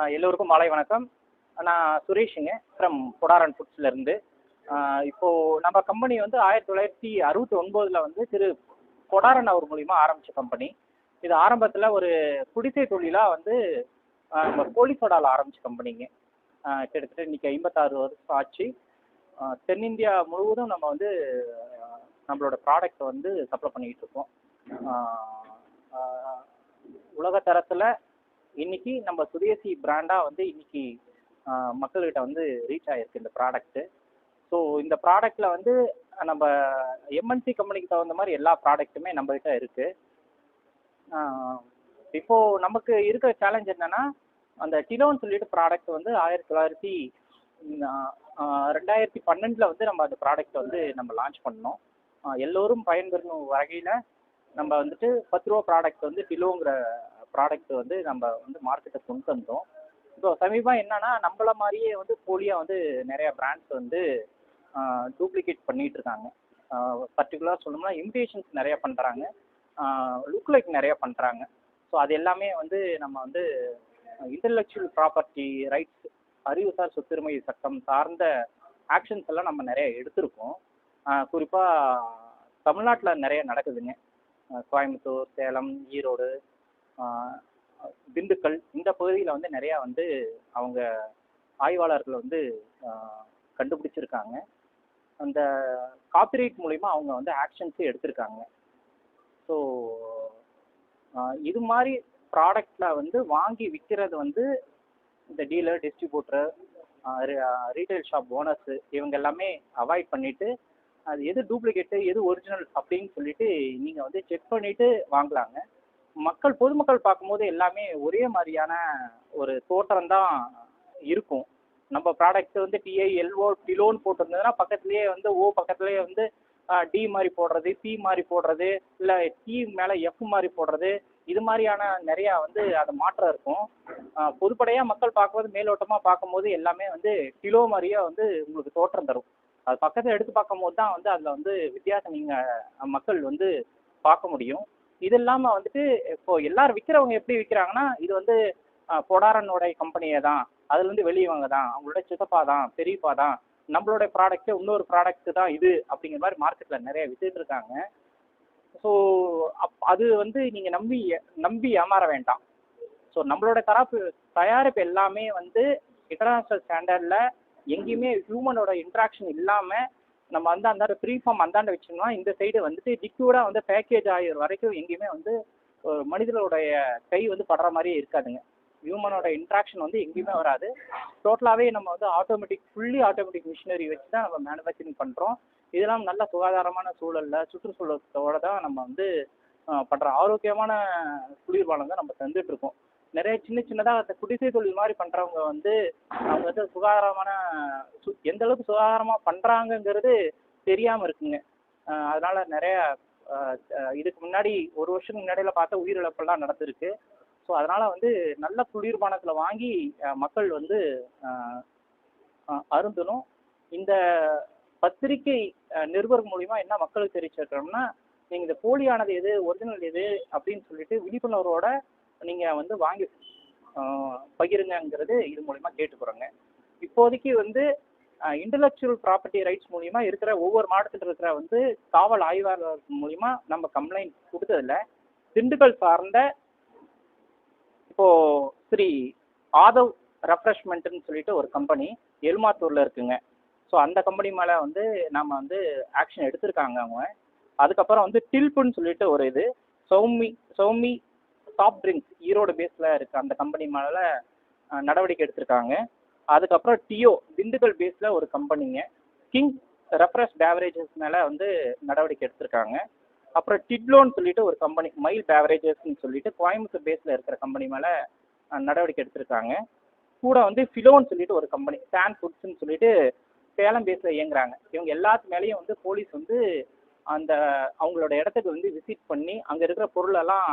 எல்லோருக்கும் மாலை வணக்கம். நான் சுரேஷுங்க ஃப்ரம் கொடாரன் ஃபுட்ஸ்லேருந்து. இப்போது நம்ம கம்பெனி வந்து 1969 வந்து திரு கொடாரன் அவர் மூலிமா ஆரம்பித்த கம்பெனி. இது ஆரம்பத்தில் ஒரு குடிசை தொழிலாக வந்து நம்ம கோழி சோடாவில் ஆரம்பித்த கம்பெனிங்க. கிட்டத்தட்ட இன்றைக்கி 56 வருஷம் ஆச்சு. தென்னிந்தியா முழுவதும் நம்ம வந்து நம்மளோட ப்ராடக்டை வந்து சப்ளை பண்ணிக்கிட்டு இருக்கோம். உலக தரத்தில் இன்னைக்கு நம்ம சுதேசி பிராண்டாக வந்து இன்னைக்கு மக்கள்கிட்ட வந்து ரீச் ஆகிருக்கு இந்த ப்ராடக்ட்டு. ஸோ இந்த ப்ராடக்டில் வந்து நம்ம எம்என்சி கம்பெனிக்கு தகுந்த மாதிரி எல்லா ப்ராடக்ட்டுமே நம்மகிட்ட இருக்குது. இப்போது நமக்கு இருக்கிற சேலஞ்ச் என்னென்னா, அந்த டிலோன்னு சொல்லிட்டு ப்ராடக்ட் வந்து 2012 வந்து நம்ம அந்த ப்ராடக்ட் வந்து நம்ம லான்ச் பண்ணோம். எல்லோரும் பயன்பெறும் வகையில் நம்ம வந்துட்டு 10 ரூபா ப்ராடக்ட் வந்து டிலோங்கிற ப்ராடக்ட் வந்து நம்ம வந்து மார்க்கெட்டை கொண்டு வந்தோம். இப்போ சமீபம் என்னன்னா, நம்மள மாதிரியே வந்து போலியாக வந்து நிறைய பிராண்ட்ஸ் வந்து டூப்ளிகேட் பண்ணிகிட்டு இருக்காங்க. பர்டிகுலராக சொல்லணும்னா இமிடேஷன்ஸ் நிறையா பண்ணுறாங்க, லுக் லைக் நிறையா பண்ணுறாங்க. ஸோ அது எல்லாமே வந்து நம்ம வந்து இன்டெலெக்சுவல் ப்ராப்பர்ட்டி ரைட்ஸ், அறிவுசார் சொத்துரிமை சட்டம் சார்ந்த ஆக்ஷன்ஸ் எல்லாம் நம்ம நிறைய எடுத்திருக்கோம். குறிப்பாக தமிழ்நாட்டில் நிறைய நடக்குதுங்க. கோயம்புத்தூர், சேலம், ஈரோடு, திண்டுக்கல் இந்த பகுதியில் வந்து நிறையா வந்து அவங்க ஆய்வாளர்கள் வந்து கண்டுபிடிச்சிருக்காங்க. அந்த காப்பிரைட் மூலிமா அவங்க வந்து ஆக்ஷன்ஸே எடுத்திருக்காங்க. ஸோ இது மாதிரி ப்ராடக்டில் வந்து வாங்கி விற்கிறது வந்து இந்த dealer, distributor, retail shop owners இவங்க எல்லாமே அவாய்ட் பண்ணிவிட்டு அது எது டூப்ளிகேட்டு எது ஒரிஜினல் அப்படின்னு சொல்லிட்டு நீங்கள் வந்து செக் பண்ணிவிட்டு வாங்கலாங்க. பொதுமக்கள் பார்க்கும்போது எல்லாமே ஒரே மாதிரியான ஒரு தோற்றம் தான் இருக்கும். நம்ம ப்ராடக்ட் வந்து டிஐஎல்ஓ டிலோன்னு போட்டிருந்ததுன்னா பக்கத்துலேயே வந்து பக்கத்துலேயே வந்து டி மாதிரி போடுறது, பி மாதிரி போடுறது, இல்லை டி மேலே எஃப் மாதிரி போடுறது, இது மாதிரியான நிறையா வந்து அது மாற்றம் இருக்கும். பொதுப்படையாக மக்கள் பார்க்கும்போது மேலோட்டமாக பார்க்கும்போது எல்லாமே வந்து டிலோ மாதிரியே வந்து உங்களுக்கு தோற்றம் தரும். அது பக்கத்தில் எடுத்து பார்க்கும்போது தான் வந்து அதில் வந்து வித்தியாசம் நீங்கள் மக்கள் வந்து பார்க்க முடியும். இது இல்லாமல் வந்துட்டு இப்போது எல்லாரும் விற்கிறவங்க எப்படி விற்கிறாங்கன்னா, இது வந்து கொடாரனோடைய கம்பெனியே தான், அதுலேருந்து வெளியவங்க தான், அவங்களோட சித்தப்பா தான், பெரியப்பா தான், நம்மளோட ப்ராடக்ட்டு இன்னொரு ப்ராடக்ட்டு தான் இது அப்படிங்கிற மாதிரி மார்க்கெட்டில் நிறைய வித்துட்டு இருக்காங்க. ஸோ அது வந்து நீங்கள் நம்பி ஏமாற வேண்டாம். ஸோ நம்மளோட தயாரிப்பு எல்லாமே வந்து இன்டர்நேஷ்னல் ஸ்டாண்டர்டில் எங்கேயுமே ஹியூமனோட இன்ட்ராக்ஷன் இல்லாமல் நம்ம வந்து அந்தாண்ட ப்ரீ ஃபார்ம் அந்தாண்ட வச்சோம்னா இந்த சைடு வந்துட்டு லிக்விடாக வந்து பேக்கேஜ் ஆகிற வரைக்கும் எங்கேயுமே வந்து ஒரு மனிதனுடைய கை வந்து படுற மாதிரியே இருக்காதுங்க. ஹியூமனோட இன்ட்ராக்ஷன் வந்து எங்கேயுமே வராது. டோட்டலாகவே நம்ம வந்து ஃபுல்லி ஆட்டோமேட்டிக் மிஷினரி வச்சு தான் நம்ம மேனுஃபேக்சரிங் பண்ணுறோம். இதெல்லாம் நல்ல சுகாதாரமான சூழலில் சுற்றுச்சூழலோட தான் நம்ம வந்து பண்ணுற ஆரோக்கியமான குளிர்பானம் தான் நம்ம தந்துட்டுருக்கோம். நிறைய சின்னதாக அந்த குடிசை தொழில் மாதிரி பண்ணுறவங்க வந்து அவங்க வந்து சுகாதாரமான எந்த அளவுக்கு சுகாதாரமாக பண்ணுறாங்கங்கிறது தெரியாமல் இருக்குங்க. அதனால் நிறைய இதுக்கு முன்னாடி ஒரு வருஷத்துக்கு முன்னாடியில் பார்த்தா உயிரிழப்பெல்லாம் நடந்திருக்கு. ஸோ அதனால் வந்து நல்ல குளிர்பானத்தில் வாங்கி மக்கள் வந்து அருந்தணும். இந்த பத்திரிகை நிருபர் மூலிமா என்ன மக்களுக்கு தெரிவிச்சிருக்கிறோம்னா, நீங்கள் இந்த போலியானது எது ஒரிஜினல் எது அப்படின்னு சொல்லிட்டு விழிப்புணர்வோட நீங்கள் வந்து வாங்கி பகிருங்கிறது இது மூலிமா கேட்டுக்கிறோங்க. இப்போதைக்கு வந்து இன்டெலெக்சுவல் ப்ராப்பர்ட்டி ரைட்ஸ் மூலிமா இருக்கிற ஒவ்வொரு மாவட்டத்தில் இருக்கிற வந்து காவல் ஆய்வாளர் மூலிமா நம்ம கம்ப்ளைண்ட் கொடுத்ததில்ல. திண்டுக்கல் சார்ந்த இப்போது ஸ்ரீ ஆதவ் ரெஃப்ரெஷ்மெண்ட்டுன்னு சொல்லிட்டு ஒரு கம்பெனி எலுமாத்தூரில் இருக்குங்க. ஸோ அந்த கம்பெனி மேலே வந்து நம்ம வந்து ஆக்ஷன் எடுத்திருக்காங்க அவங்க. அதுக்கப்புறம் வந்து டில்ப்புன்னு சொல்லிட்டு ஒரு இது சௌமி சாஃப்ட் ட்ரிங்க்ஸ் ஈரோடு பேஸில் இருக்க அந்த கம்பெனி மேலே நடவடிக்கை எடுத்திருக்காங்க. அதுக்கப்புறம் டியோ திண்டுக்கல் பேஸில் ஒரு கம்பெனிங்க கிங் ரெஃப்ரெஷ் பேவரேஜஸ் மேலே வந்து நடவடிக்கை எடுத்திருக்காங்க. அப்புறம் டிட்லோன்னு சொல்லிட்டு ஒரு கம்பெனி மைல் பேவரேஜஸ்ன்னு சொல்லிட்டு கோயம்புத்தூர் பேஸில் இருக்கிற கம்பெனி மேலே நடவடிக்கை எடுத்திருக்காங்க. கூட வந்து ஃபிலோன்னு சொல்லிட்டு ஒரு கம்பெனி சான் ஃபுட்ஸ்ன்னு சொல்லிட்டு சேலம் பேஸில் இயங்குறாங்க. இவங்க எல்லாத்து மேலேயும் வந்து போலீஸ் வந்து அந்த அவங்களோட இடத்துக்கு வந்து விசிட் பண்ணி அங்கே இருக்கிற பொருளெல்லாம்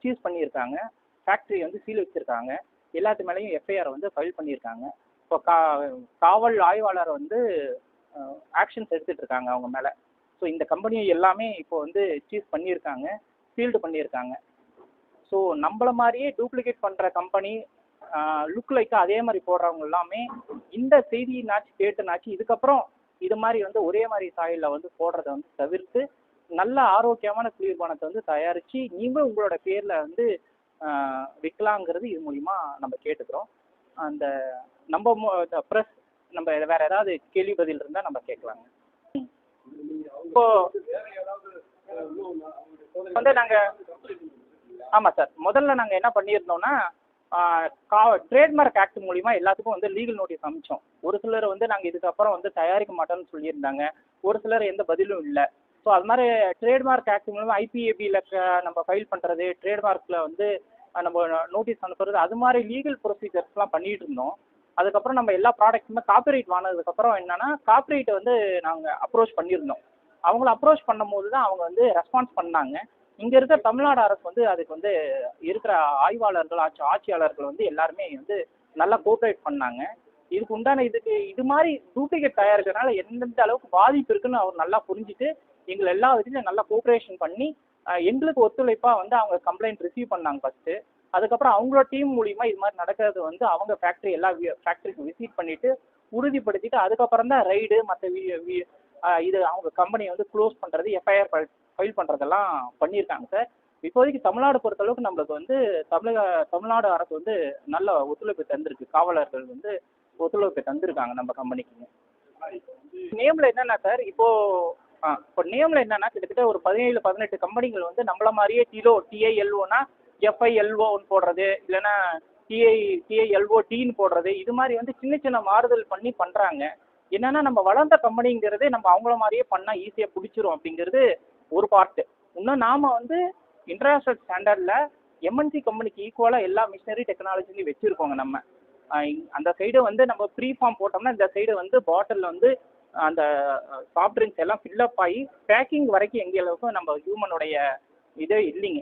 சீஸ் பண்ணியிருக்காங்க. ஃபேக்ட்ரி வந்து சீல் வச்சுருக்காங்க. எல்லாத்து மேலேயும் எஃப்ஐஆர் வந்து ஃபைல் பண்ணியிருக்காங்க. இப்போ காவல் ஆய்வாளர் வந்து ஆக்ஷன்ஸ் எடுத்துகிட்டு இருக்காங்க அவங்க மேலே. ஸோ இந்த கம்பெனி எல்லாமே இப்போ வந்து சீஸ் பண்ணியிருக்காங்க, சீல்டு பண்ணியிருக்காங்க. ஸோ நம்மள மாதிரியே டூப்ளிகேட் பண்ணுற கம்பெனி லுக் லைக் அதே மாதிரி போடுறவங்க எல்லாமே இந்த செய்தினாச்சும் கேட்டுனாச்சு இதுக்கப்புறம் இது மாதிரி வந்து ஒரே மாதிரி சாயிலில் வந்து போடுறத வந்து தவிர்த்து நல்ல ஆரோக்கியமான குளிர்பானத்தை வந்து தயாரித்து நீங்களும் உங்களோட பேரில் வந்து விற்கலாங்கிறது இது மூலிமா நம்ம கேட்டுக்கிறோம். அந்த நம்ம ப்ரெஸ் நம்ம வேறு ஏதாவது கேள்வி பதில் இருந்தால் நம்ம கேட்கலாங்க. இப்போ வந்து நாங்கள் ஆமாம் சார், முதல்ல நாங்கள் என்ன பண்ணியிருந்தோம்னா ட்ரேட்மார்க் ஆக்ட் மூலிமா எல்லாத்துக்கும் வந்து லீகல் நோட்டீஸ் அனுப்பிச்சோம். ஒரு சிலர் வந்து நாங்கள் இதுக்கப்புறம் வந்து தயாரிக்க மாட்டோம்னு சொல்லியிருந்தாங்க, ஒரு சிலர் எந்த பதிலும் இல்லை. ஸோ அது மாதிரி ட்ரேட்மார்க் ஆக்ட் மூலமாக ஐபிஏபியில் நம்ம ஃபைல் பண்ணுறது, ட்ரேட்மார்க்கில் வந்து நம்ம நோட்டீஸ் அனுப்புறது, அது மாதிரி லீகல் ப்ரொசீஜர்ஸ்லாம் பண்ணிகிட்டு இருந்தோம். அதுக்கப்புறம் நம்ம எல்லா ப்ராடக்ட்டுமே காப்பிரைட் வாங்கினதுக்கப்புறம் என்னென்னா காப்பிரைட்டை வந்து நாங்கள் அப்ரோச் பண்ணியிருந்தோம். அவங்கள அப்ரோச் பண்ணும்போது தான் அவங்க வந்து ரெஸ்பான்ஸ் பண்ணாங்க. இங்கே இருக்கிற தமிழ்நாடு அரசு வந்து அதுக்கு வந்து இருக்கிற ஆய்வாளர்கள் ஆட்சியாளர்கள் வந்து எல்லாருமே வந்து நல்லா கோஆப்ரேட் பண்ணாங்க. இதுக்கு உண்டான இது மாதிரி டூப்ளிகேட் தயாரிக்கிறதுனால எந்தெந்த அளவுக்கு பாதிப்பு இருக்குன்னு அவர் நல்லா புரிஞ்சுட்டு எங்களை எல்லா விதத்துலையும் நல்லா கோஆப்ரேஷன் பண்ணி எங்களுக்கு ஒத்துழைப்பாக வந்து அவங்க கம்ப்ளைண்ட் ரிசீவ் பண்ணாங்க ஃபஸ்ட்டு. அதுக்கப்புறம் அவங்களோட டீம் மூலிமா இது மாதிரி நடக்கிறது வந்து அவங்க ஃபேக்ட்ரி எல்லா ஃபேக்ட்ரிக்கு விசிட் பண்ணிவிட்டு உறுதிப்படுத்திட்டு அதுக்கப்புறம் தான் ரைடு மற்ற இது அவங்க கம்பெனியை வந்து க்ளோஸ் பண்ணுறது, எஃப்ஐஆர் ஃபைல் பண்ணுறதெல்லாம் பண்ணியிருக்காங்க சார். இப்போதைக்கு தமிழ்நாடு பொறுத்தளவுக்கு நம்மளுக்கு வந்து தமிழ்நாடு அரசு வந்து நல்ல ஒத்துழைப்பு தந்திருக்கு. காவலர்கள் வந்து ஒத்துழைப்பு தந்திருக்காங்க நம்ம கம்பெனிக்கு. நேமில் என்னென்னா சார், இப்போ நேமில் என்னென்னா கிட்டத்தட்ட ஒரு 17-18 கம்பெனிகள் வந்து நம்மள மாதிரியே டிஐஎல்ஓனா எஃப்ஐஎல்ஓன்னு போடுறது, இல்லைன்னா டிஐஎல்ஓடின்னு போடுறது, இது மாதிரி வந்து சின்ன சின்ன மாறுதல் பண்ணி பண்ணுறாங்க. என்னென்னா நம்ம வளர்ந்த கம்பெனிங்கிறது நம்ம அவங்கள மாதிரியே பண்ணால் ஈஸியாக பிடிச்சிரும் அப்படிங்கிறது ஒரு பார்ட்டு. இன்னும் நாம் வந்து இன்டர்நேஷ்னல் ஸ்டாண்டர்டில் எம்என்சி கம்பெனிக்கு ஈக்குவலாக எல்லா மிஷினரி டெக்னாலஜிலையும் வச்சுருக்கோங்க. நம்ம அந்த சைடு வந்து நம்ம ப்ரீ ஃபார்ம் போட்டோம்னா இந்த சைடு வந்து பாட்டிலில் வந்து அந்த சாஃப்ட் ட்ரிங்க்ஸ் எல்லாம் ஃபில்லப் ஆகி பேக்கிங் வரைக்கும் எங்கே அளவுக்கு நம்ம ஹியூமனுடைய இதே இல்லைங்க,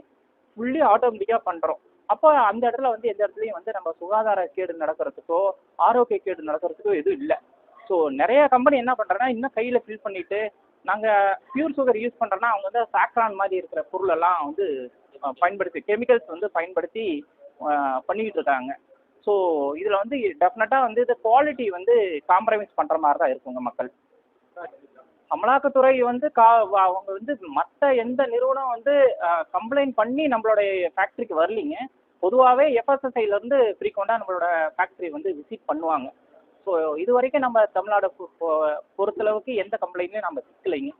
ஃபுல்லி ஆட்டோமேட்டிக்காக பண்ணுறோம். அப்போ அந்த இடத்துல வந்து எந்த இடத்துலையும் வந்து நம்ம சுகாதார கேடு நடக்கிறதுக்கோ ஆரோக்கிய கேடு நடக்கிறதுக்கோ எதுவும் இல்லை. ஸோ நிறைய கம்பெனி என்ன பண்ணுறேன்னா இன்னும் கையில் ஃபில் பண்ணிவிட்டு நாங்கள் பியூர் சுகர் யூஸ் பண்ணுறோன்னா அவங்க வந்து சாக்ரான் மாதிரி இருக்கிற பொருளெல்லாம் வந்து பயன்படுத்தி கெமிக்கல்ஸ் வந்து பயன்படுத்தி பண்ணிக்கிட்டு இருக்காங்க. ஸோ இதில் வந்து டெஃபினட்டாக வந்து இந்த குவாலிட்டி வந்து காம்ப்ரமைஸ் பண்ணுற மாதிரி தான் இருக்குங்க மக்கள். அமலாக்கத்துறை வந்து அவங்க வந்து மற்ற எந்த நிறுவனம் வந்து கம்ப்ளைண்ட் பண்ணி நம்மளுடைய ஃபேக்ட்ரிக்கு வரலிங்க. பொதுவாகவே எஃப்எஸ்எஸ்ஐலேருந்து ஃப்ரீக்வெண்ட்டாக நம்மளோட ஃபேக்ட்ரி வந்து விசிட் பண்ணுவாங்க. ஸோ இது வரைக்கும் நம்ம தமிழ்நாடு பொறுத்தளவுக்கு எந்த கம்ப்ளைண்ட்லையும் நம்ம சிக்கலைங்க,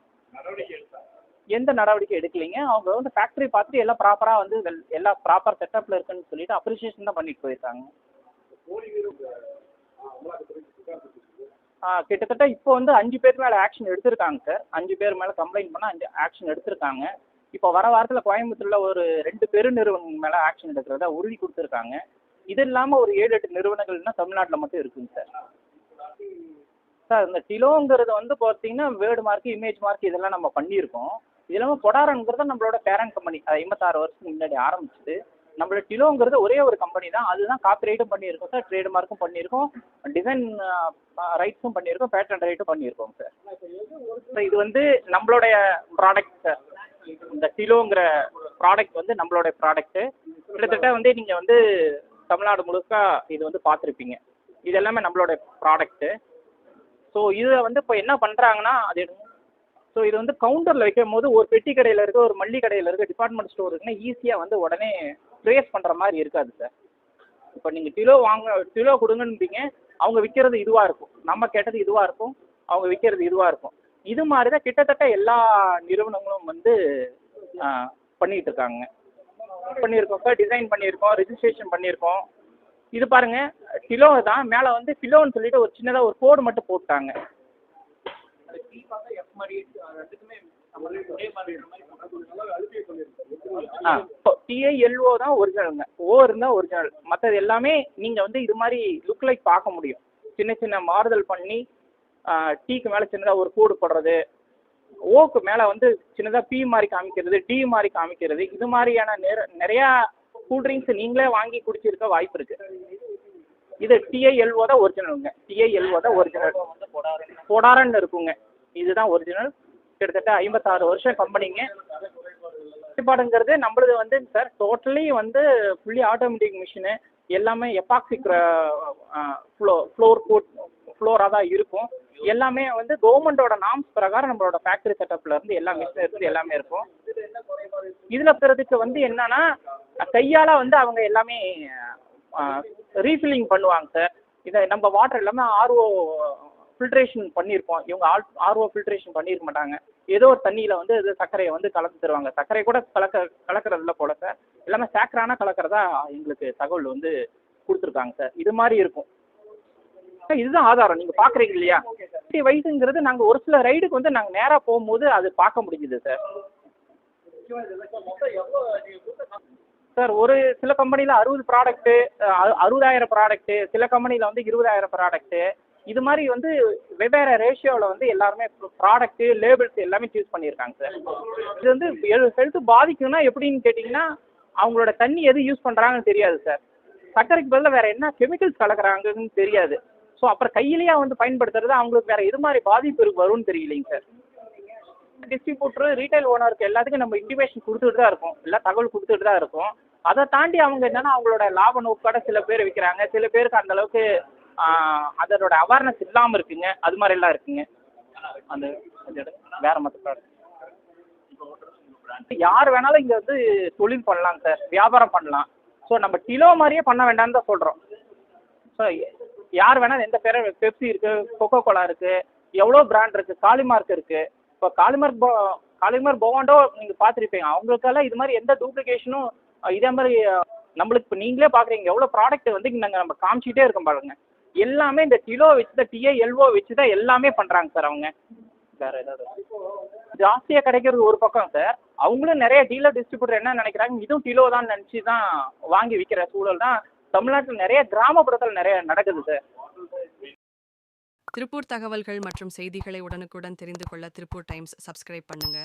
எந்த நடவடிக்கை எடுக்கலைங்க. அவங்க வந்து ஃபேக்ட்ரி பார்த்துட்டு எல்லாம் ப்ராப்பராக வந்து எல்லாம் ப்ராப்பர் செட்டப்பில் இருக்குன்னு சொல்லிட்டு அப்ரிஷியேஷன் தான் பண்ணிட்டு போயிருக்காங்க. கிட்டத்தட்ட இப்போ வந்து 5 பேர் மேலே ஆக்ஷன் எடுத்திருக்காங்க சார். 5 பேர் மேலே கம்ப்ளைண்ட் பண்ணால் 5 ஆக்ஷன் எடுத்திருக்காங்க. இப்போ வர வாரத்தில் கோயம்புத்தூரில் ஒரு 2 பெருநிறுவனங்கள் மேலே ஆக்ஷன் எடுக்கிறதா உறுதி கொடுத்துருக்காங்க. இது இல்லாமல் ஒரு 7-8 நிறுவனங்கள்னா தமிழ்நாட்டில் மட்டும் இருக்குங்க சார். சார் இந்த டிலோங்கிறது வந்து பார்த்தீங்கன்னா வேர்டு மார்க், இமேஜ் மார்க் இதெல்லாம் நம்ம பண்ணியிருக்கோம். இது இல்லாமல் கொடாரங்கிறது நம்மளோட பேரண்ட் கம்பெனி, அது 56 வருஷத்துக்கு முன்னாடி ஆரம்பிச்சுது. நம்மளோட டிலோங்கிறது ஒரே ஒரு கம்பெனி தான், அதுதான் காப்பிரைட்டும் பண்ணியிருக்கோம் சார், ட்ரேட் மார்க்கும் பண்ணியிருக்கோம், டிசைன் ரைட்ஸும் பண்ணியிருக்கோம், பேட்டன் ரைட்டும் பண்ணியிருக்கோம் சார். ஸோ இது வந்து நம்மளுடைய ப்ராடக்ட் சார். இந்த டிலோங்கிற ப்ராடக்ட் வந்து நம்மளுடைய ப்ராடக்ட்டு. கிட்டத்தட்ட வந்து நீங்கள் வந்து தமிழ்நாடு முழுக்க இது வந்து பார்த்துருப்பீங்க. இது எல்லாமே நம்மளோட ப்ராடக்ட்டு. ஸோ இதை வந்து இப்போ என்ன பண்ணுறாங்கன்னா ஸோ இது வந்து கவுண்டரில் வைக்கும் போது ஒரு பெட்டி கடையில் இருக்க, ஒரு மல்லிகை கடையில் இருக்க, டிபார்ட்மெண்ட் ஸ்டோர் இருக்குன்னா ஈஸியாக வந்து உடனே ட்ரேஸ் பண்ணுற மாதிரி இருக்காது சார். இப்போ நீங்கள் கிலோ கொடுங்கன்பீங்க, அவங்க விற்கிறது இதுவாக இருக்கும், நம்ம கேட்டது இதுவாக இருக்கும், அவங்க விற்கிறது இதுவாக இருக்கும். இது மாதிரி தான் கிட்டத்தட்ட எல்லா நிறுவனங்களும் வந்து பண்ணிகிட்டு இருக்காங்க. பண்ணியிருக்கோம் சார், டிசைன் பண்ணியிருக்கோம், ரிஜிஸ்ட்ரேஷன் பண்ணியிருக்கோம். இது பாருங்கள் கிலோ தான், மேலே வந்து கிலோன்னு சொல்லிட்டு ஒரு சின்னதாக ஒரு கோடு மட்டும் போட்டாங்க. டிஐஎல்ஓ தான் ஒரிஜினலுங்க, ஓ இருந்தால் ஒரிஜினல். மற்றது எல்லாமே நீங்கள் வந்து இது மாதிரி லுக் லைக் பார்க்க முடியும். சின்ன சின்ன மாறுதல் பண்ணி டீக்கு மேலே சின்னதாக ஒரு கோடு போடுறது, ஓக்கு மேலே வந்து சின்னதாக பி மாதிரி காமிக்கிறது, டி மாதிரி காமிக்கிறது, இது மாதிரியான நிறையா கூல்ட்ரிங்க்ஸ் நீங்களே வாங்கி குடிச்சிருக்க வாய்ப்பு இருக்குது. இது டிஐஎல்ஓ தான் ஒரிஜினலுங்க, டிஐஎல்ஓ தான் ஒரிஜினல். கொடாரன்னு இருக்குங்க, இதுதான் ஒரிஜினல். கிட்டத்தட்ட 56 வருஷம் கம்பெனிங்க. செயல்பாடுங்கிறது நம்மளது வந்து சார் டோட்டலி வந்து ஃபுல்லி ஆட்டோமேட்டிக் மிஷினு. எல்லாமே எபாக்சிக் ஃப்ளோராக தான் இருக்கும். எல்லாமே வந்து கவர்மெண்டோட நார்ம்ஸ் பிரகாரம் நம்மளோட ஃபேக்டரி செட்டப்ல இருந்து எல்லா மிஷின் இருந்து எல்லாமே இருக்கும். இதில் பிறதுக்கு வந்து என்னன்னா கையால் வந்து அவங்க எல்லாமே ரீஃபில்லிங் பண்ணுவாங்க சார். இதை நம்ம வாட்டர் எல்லாமே ஆர்ஓ ஃபில்ட்ரேஷன் பண்ணியிருப்போம். இவங்க ஆர்ஓ ஃபில்ட்ரேஷன் பண்ணியிருக்க மாட்டாங்க. ஏதோ ஒரு தண்ணியில் வந்து இது சர்க்கரையை வந்து கலந்து தருவாங்க. சர்க்கரை கூட கலக்கிறதுல போல சார். எல்லாமே சேக்கரான கலக்கிறதா எங்களுக்கு தகவல் வந்து கொடுத்துருக்காங்க சார். இது மாதிரி இருக்கும். இதுதான் ஆதாரம் நீங்கள் பார்க்குறீங்க இல்லையா. வயசுங்கிறது நாங்கள் ஒரு சில ரைடுக்கு வந்து நாங்கள் நேராக போகும்போது அது பார்க்க முடிஞ்சுது சார். சார் ஒரு சில கம்பெனியில் 60 ப்ராடக்ட்டு 60,000 ப்ராடக்ட்டு, சில கம்பெனியில் வந்து 20,000 ப்ராடக்ட்டு. இது மாதிரி வந்து வெவ்வேறு ரேஷியோவில் வந்து எல்லாருமே ப்ராடக்ட்டு லேபிள்ஸ் எல்லாமே சூஸ் பண்ணியிருக்காங்க சார். இது வந்து ஹெல்த்து பாதிக்கும்னா எப்படின்னு கேட்டிங்கன்னா அவங்களோட தண்ணி எது யூஸ் பண்ணுறாங்கன்னு தெரியாது சார். சர்க்கரைக்கு பதிலாக வேறு என்ன கெமிக்கல்ஸ் கலக்கிறாங்கன்னு தெரியாது. ஸோ அப்புறம் கையிலேயே வந்து பயன்படுத்துறது அவங்களுக்கு வேறு எது மாதிரி பாதிப்பு வரும்னு தெரியலைங்க சார். டிஸ்ட்ரிபியூட்டர் ரீட்டைல் ஓனருக்கு எல்லாத்துக்கும் நம்ம இன்டிமேஷன் கொடுத்துட்டு தான் இருக்கோம். எல்லா தகவல் கொடுத்துட்டு தான் இருக்கோம். அதை தாண்டி அவங்க என்னன்னா அவங்களோட லாப நோக்கோட சில பேர் விற்கிறாங்க. சில பேருக்கு அந்த அளவுக்கு அதனோட அவேர்னஸ் இல்லாமல் இருக்குங்க. அது மாதிரி எல்லாம் இருக்குங்க. அந்த வேற மற்ற ப்ராடக்ட் யார் வேணாலும் இங்கே வந்து தொழில் பண்ணலாங்க சார், வியாபாரம் பண்ணலாம். ஸோ நம்ம கிலோ மாதிரியே பண்ண வேண்டாம்னு தான் சொல்கிறோம். ஸோ யார் வேணாலும் எந்த பேரும் பெப்சி இருக்குது, கொக்கோ கோலா இருக்குது, எவ்வளோ பிராண்ட் இருக்குது, காலிமார்க் இருக்குது. இப்போ காலிமார்க் போவாண்டோ நீங்கள் பார்த்துருப்பீங்க. அவங்களுக்கெல்லாம் இது மாதிரி எந்த டூப்ளிகேஷனும் இதே மாதிரி நம்மளுக்கு இப்போ நீங்களே பார்க்குறீங்க எவ்வளோ ப்ராடக்ட் வந்து நாங்கள் நம்ம காமிச்சிக்கிட்டே இருக்கோம் பாருங்க. எல்லாமே இந்த கிலோ வச்சு தான் TILO வச்சு தான் எல்லாமே பண்ணுறாங்க சார். அவங்க வேறு ஏதாவது ஜாஸ்தியாக கிடைக்கிறது ஒரு பக்கம் சார். அவங்களும் நிறைய டீலர் டிஸ்ட்ரிபியூட்டர் என்ன நினைக்கிறாங்க, இதுவும் கிலோ தான் நினச்சி தான் வாங்கி விற்கிற சூழல் தான் தமிழ்நாட்டில் நிறைய கிராமப்புறத்தில் நிறைய நடக்குது சார். திருப்பூர் தகவல்கள் மற்றும் செய்திகளை உடனுக்குடன் தெரிந்து கொள்ள திருப்பூர் டைம்ஸ் சப்ஸ்கிரைப் பண்ணுங்க.